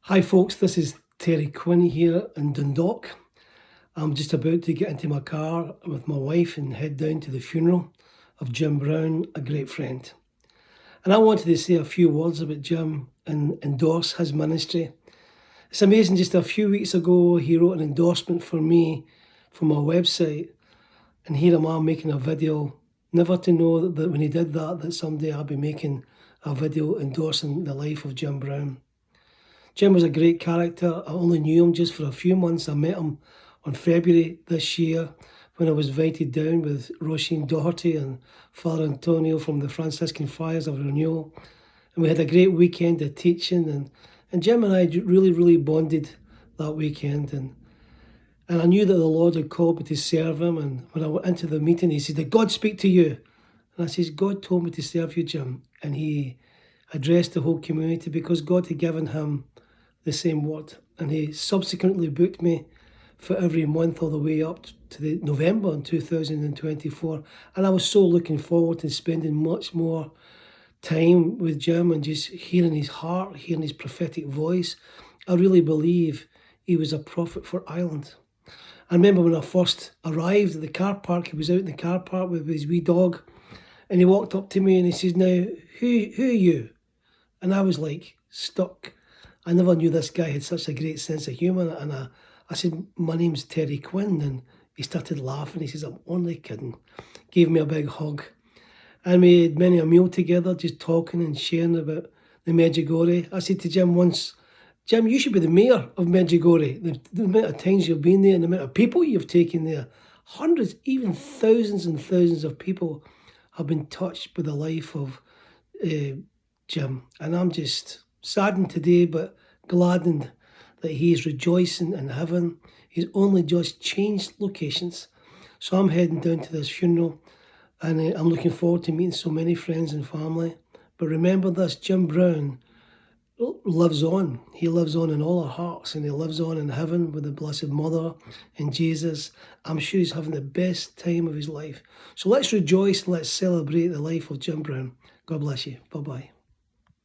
Hi folks, this is Terry Quinn here in Dundalk. I'm just about to get into my car with my wife and head down to the funeral of Jim Browne, a great friend. And I wanted to say a few words about Jim and endorse his ministry. It's amazing, just a few weeks ago he wrote an endorsement for me for my website, and here I am making a video, never to know that when he did that someday I'll be making a video endorsing the life of Jim Browne. Jim was a great character. I only knew him just for a few months. I met him on February this year when I was invited down with Roisin Doherty and Father Antonio from the Franciscan Friars of Renewal. And we had a great weekend of teaching, and Jim and I really bonded that weekend. And I knew that the Lord had called me to serve him. And when I went into the meeting, he said, "Did God speak to you?" And I says, "God told me to serve you, Jim." And he addressed the whole community because God had given him the same word. And he subsequently booked me for every month all the way up to the November in 2024. And I was so looking forward to spending much more time with Jim and just hearing his heart, hearing his prophetic voice. I really believe he was a prophet for Ireland. I remember when I first arrived at the car park, he was out in the car park with his wee dog, and he walked up to me and he says, "Now, who are you?" And I was like stuck. I never knew this guy had such a great sense of humour. And I said, "My name's Terry Quinn." And he started laughing. He says, "I'm only kidding." Gave me a big hug. And we had many a meal together, just talking and sharing about the Medjugorje. I said to Jim once, "Jim, you should be the mayor of Medjugorje. The amount of times you've been there and the amount of people you've taken there. Hundreds, even thousands and thousands of people have been touched by the life of Jim." And I'm just saddened today, but gladdened that he is rejoicing in heaven. He's only just changed locations. So I'm heading down to this funeral, and I'm looking forward to meeting so many friends and family. But remember this, Jim Browne lives on. He lives on in all our hearts, and he lives on in heaven with the Blessed Mother and Jesus. I'm sure he's having the best time of his life. So let's rejoice and let's celebrate the life of Jim Browne. God bless you. Bye-bye.